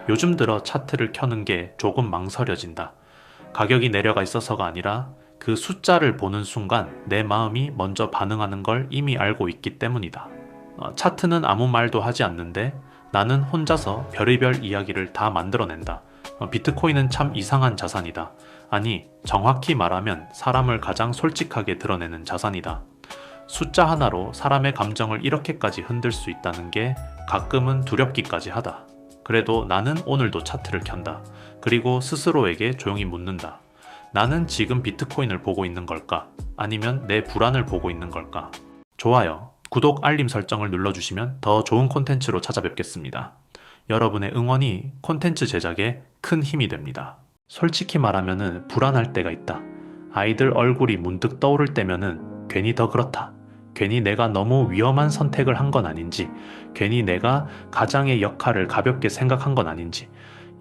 요즘 들어 차트를 켜는 게 조금 망설여진다. 가격이 내려가 있어서가 아니라 그 숫자를 보는 순간 내 마음이 먼저 반응하는 걸 이미 알고 있기 때문이다. 차트는 아무 말도 하지 않는데 나는 혼자서 별의별 이야기를 다 만들어낸다. 비트코인은 참 이상한 자산이다. 아니, 정확히 말하면 사람을 가장 솔직하게 드러내는 자산이다. 숫자 하나로 사람의 감정을 이렇게까지 흔들 수 있다는 게 가끔은 두렵기까지 하다. 그래도 나는 오늘도 차트를 켠다. 그리고 스스로에게 조용히 묻는다. 나는 지금 비트코인을 보고 있는 걸까? 아니면 내 불안을 보고 있는 걸까? 좋아요, 구독, 알림 설정을 눌러주시면 더 좋은 콘텐츠로 찾아뵙겠습니다. 여러분의 응원이 콘텐츠 제작에 큰 힘이 됩니다. 솔직히 말하면은 불안할 때가 있다. 아이들 얼굴이 문득 떠오를 때면은 괜히 더 그렇다. 괜히 내가 너무 위험한 선택을 한 건 아닌지, 괜히 내가 가장의 역할을 가볍게 생각한 건 아닌지.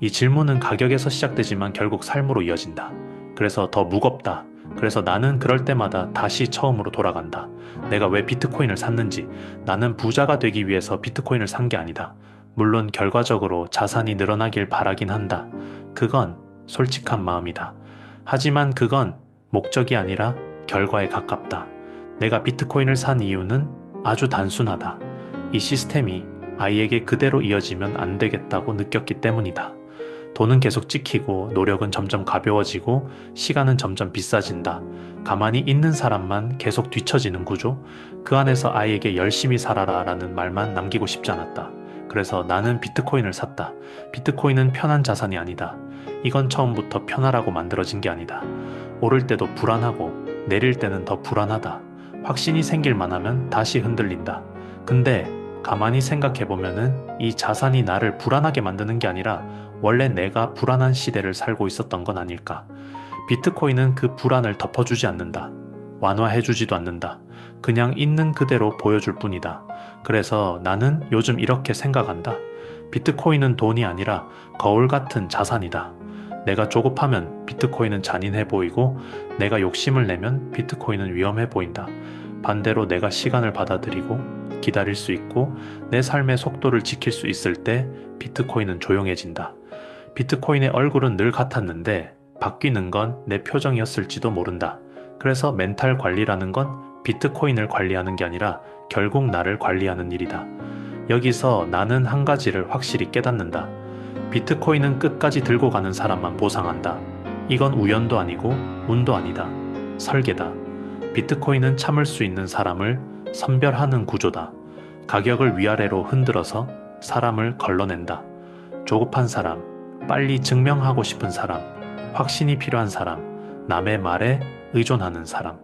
이 질문은 가격에서 시작되지만 결국 삶으로 이어진다. 그래서 더 무겁다. 그래서 나는 그럴 때마다 다시 처음으로 돌아간다. 내가 왜 비트코인을 샀는지. 나는 부자가 되기 위해서 비트코인을 산 게 아니다. 물론 결과적으로 자산이 늘어나길 바라긴 한다. 그건 솔직한 마음이다. 하지만 그건 목적이 아니라 결과에 가깝다. 내가 비트코인을 산 이유는 아주 단순하다. 이 시스템이 아이에게 그대로 이어지면 안 되겠다고 느꼈기 때문이다. 돈은 계속 찍히고 노력은 점점 가벼워지고 시간은 점점 비싸진다. 가만히 있는 사람만 계속 뒤처지는 구조? 그 안에서 아이에게 열심히 살아라 라는 말만 남기고 싶지 않았다. 그래서 나는 비트코인을 샀다. 비트코인은 편한 자산이 아니다. 이건 처음부터 편하라고 만들어진 게 아니다. 오를 때도 불안하고 내릴 때는 더 불안하다. 확신이 생길만 하면 다시 흔들린다. 근데 가만히 생각해보면은 이 자산이 나를 불안하게 만드는 게 아니라 원래 내가 불안한 시대를 살고 있었던 건 아닐까. 비트코인은 그 불안을 덮어주지 않는다. 완화해주지도 않는다. 그냥 있는 그대로 보여줄 뿐이다. 그래서 나는 요즘 이렇게 생각한다. 비트코인은 돈이 아니라 거울 같은 자산이다. 내가 조급하면 비트코인은 잔인해 보이고 내가 욕심을 내면 비트코인은 위험해 보인다. 반대로 내가 시간을 받아들이고 기다릴 수 있고 내 삶의 속도를 지킬 수 있을 때 비트코인은 조용해진다. 비트코인의 얼굴은 늘 같았는데 바뀌는 건 내 표정이었을지도 모른다. 그래서 멘탈 관리라는 건 비트코인을 관리하는 게 아니라 결국 나를 관리하는 일이다. 여기서 나는 한 가지를 확실히 깨닫는다. 비트코인은 끝까지 들고 가는 사람만 보상한다. 이건 우연도 아니고 운도 아니다. 설계다. 비트코인은 참을 수 있는 사람을 선별하는 구조다. 가격을 위아래로 흔들어서 사람을 걸러낸다. 조급한 사람, 빨리 증명하고 싶은 사람, 확신이 필요한 사람, 남의 말에 의존하는 사람.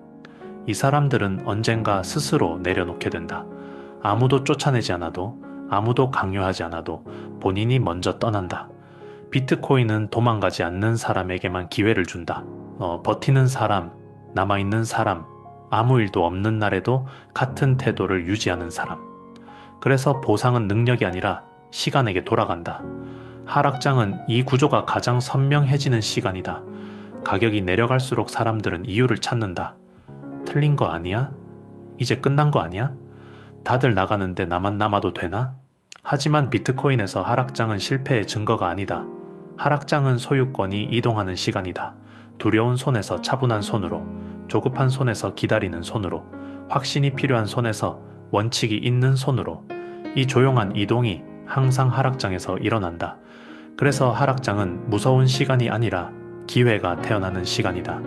이 사람들은 언젠가 스스로 내려놓게 된다. 아무도 쫓아내지 않아도, 아무도 강요하지 않아도 본인이 먼저 떠난다. 비트코인은 도망가지 않는 사람에게만 기회를 준다. 버티는 사람, 남아있는 사람, 아무 일도 없는 날에도 같은 태도를 유지하는 사람. 그래서 보상은 능력이 아니라 시간에게 돌아간다. 하락장은 이 구조가 가장 선명해지는 시간이다. 가격이 내려갈수록 사람들은 이유를 찾는다. 틀린 거 아니야? 이제 끝난 거 아니야? 다들 나가는데 나만 남아도 되나? 하지만 비트코인에서 하락장은 실패의 증거가 아니다. 하락장은 소유권이 이동하는 시간이다. 두려운 손에서 차분한 손으로, 조급한 손에서 기다리는 손으로, 확신이 필요한 손에서 원칙이 있는 손으로. 이 조용한 이동이 항상 하락장에서 일어난다. 그래서 하락장은 무서운 시간이 아니라 기회가 태어나는 시간이다.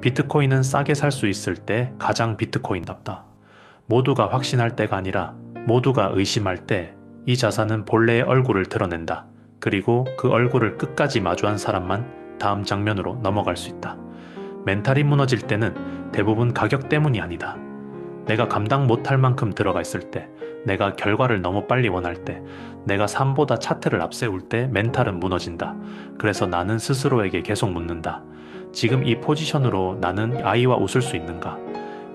비트코인은 싸게 살 수 있을 때 가장 비트코인답다. 모두가 확신할 때가 아니라 모두가 의심할 때 이 자산은 본래의 얼굴을 드러낸다. 그리고 그 얼굴을 끝까지 마주한 사람만 다음 장면으로 넘어갈 수 있다. 멘탈이 무너질 때는 대부분 가격 때문이 아니다. 내가 감당 못할 만큼 들어가 있을 때, 내가 결과를 너무 빨리 원할 때, 내가 삶보다 차트를 앞세울 때 멘탈은 무너진다. 그래서 나는 스스로에게 계속 묻는다. 지금 이 포지션으로 나는 아이와 웃을 수 있는가?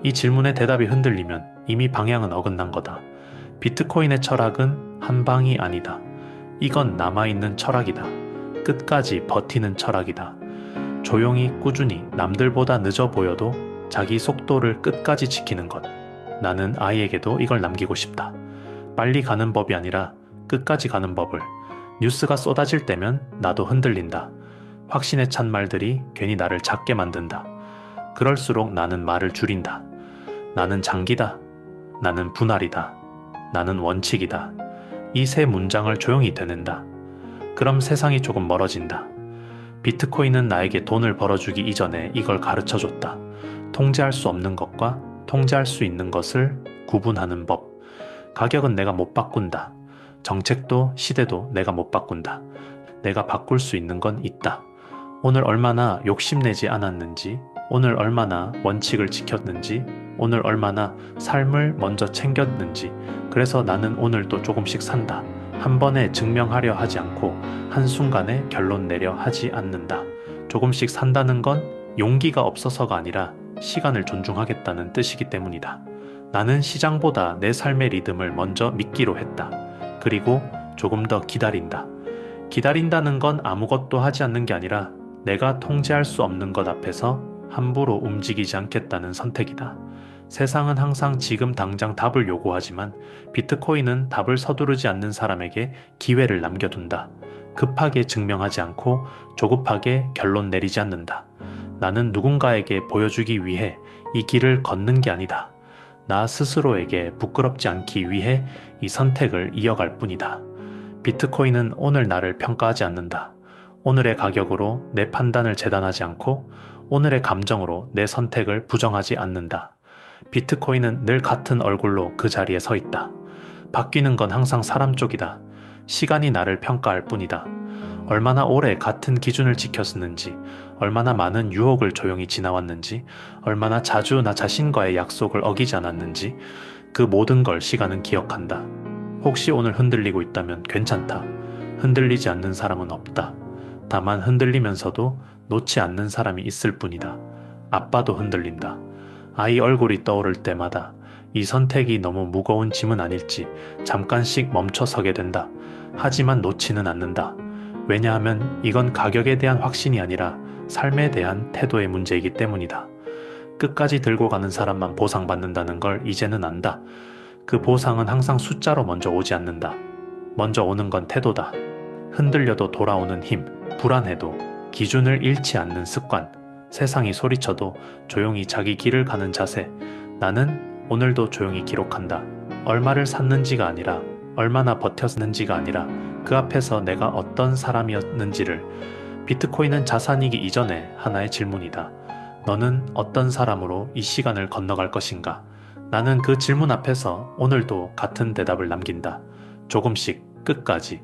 이 질문에 대답이 흔들리면 이미 방향은 어긋난 거다. 비트코인의 철학은 한 방이 아니다. 이건 남아있는 철학이다. 끝까지 버티는 철학이다. 조용히 꾸준히 남들보다 늦어 보여도 자기 속도를 끝까지 지키는 것. 나는 아이에게도 이걸 남기고 싶다. 빨리 가는 법이 아니라 끝까지 가는 법을. 뉴스가 쏟아질 때면 나도 흔들린다. 확신에 찬 말들이 괜히 나를 작게 만든다. 그럴수록 나는 말을 줄인다. 나는 장기다. 나는 분할이다. 나는 원칙이다. 이 세 문장을 조용히 되낸다. 그럼 세상이 조금 멀어진다. 비트코인은 나에게 돈을 벌어주기 이전에 이걸 가르쳐줬다. 통제할 수 없는 것과 통제할 수 있는 것을 구분하는 법. 가격은 내가 못 바꾼다. 정책도 시대도 내가 못 바꾼다. 내가 바꿀 수 있는 건 있다. 오늘 얼마나 욕심내지 않았는지, 오늘 얼마나 원칙을 지켰는지, 오늘 얼마나 삶을 먼저 챙겼는지. 그래서 나는 오늘도 조금씩 산다. 한 번에 증명하려 하지 않고 한순간에 결론 내려 하지 않는다. 조금씩 산다는 건 용기가 없어서가 아니라 시간을 존중하겠다는 뜻이기 때문이다. 나는 시장보다 내 삶의 리듬을 먼저 믿기로 했다. 그리고 조금 더 기다린다. 기다린다는 건 아무것도 하지 않는 게 아니라 내가 통제할 수 없는 것 앞에서 함부로 움직이지 않겠다는 선택이다. 세상은 항상 지금 당장 답을 요구하지만 비트코인은 답을 서두르지 않는 사람에게 기회를 남겨둔다. 급하게 증명하지 않고 조급하게 결론 내리지 않는다. 나는 누군가에게 보여주기 위해 이 길을 걷는 게 아니다. 나 스스로에게 부끄럽지 않기 위해 이 선택을 이어갈 뿐이다. 비트코인은 오늘 나를 평가하지 않는다. 오늘의 가격으로 내 판단을 재단하지 않고 오늘의 감정으로 내 선택을 부정하지 않는다. 비트코인은 늘 같은 얼굴로 그 자리에 서 있다. 바뀌는 건 항상 사람 쪽이다. 시간이 나를 평가할 뿐이다. 얼마나 오래 같은 기준을 지켰는지, 얼마나 많은 유혹을 조용히 지나왔는지, 얼마나 자주 나 자신과의 약속을 어기지 않았는지, 그 모든 걸 시간은 기억한다. 혹시 오늘 흔들리고 있다면 괜찮다. 흔들리지 않는 사람은 없다. 다만 흔들리면서도 놓지 않는 사람이 있을 뿐이다. 아빠도 흔들린다. 아이 얼굴이 떠오를 때마다 이 선택이 너무 무거운 짐은 아닐지 잠깐씩 멈춰서게 된다. 하지만 놓지는 않는다. 왜냐하면 이건 가격에 대한 확신이 아니라 삶에 대한 태도의 문제이기 때문이다. 끝까지 들고 가는 사람만 보상받는다는 걸 이제는 안다. 그 보상은 항상 숫자로 먼저 오지 않는다. 먼저 오는 건 태도다. 흔들려도 돌아오는 힘, 불안해도 기준을 잃지 않는 습관, 세상이 소리쳐도 조용히 자기 길을 가는 자세. 나는 오늘도 조용히 기록한다. 얼마를 샀는지가 아니라 얼마나 버텼는지가 아니라 그 앞에서 내가 어떤 사람이었는지를. 비트코인은 자산이기 이전에 하나의 질문이다. 너는 어떤 사람으로 이 시간을 건너갈 것인가? 나는 그 질문 앞에서 오늘도 같은 대답을 남긴다. 조금씩 끝까지.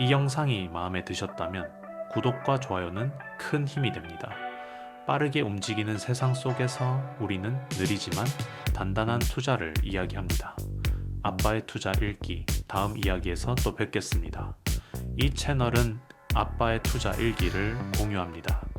이 영상이 마음에 드셨다면 구독과 좋아요는 큰 힘이 됩니다. 빠르게 움직이는 세상 속에서 우리는 느리지만 단단한 투자를 이야기합니다. 아빠의 투자 읽기 다음 이야기에서 또 뵙겠습니다. 이 채널은 아빠의 투자 일기를 공유합니다.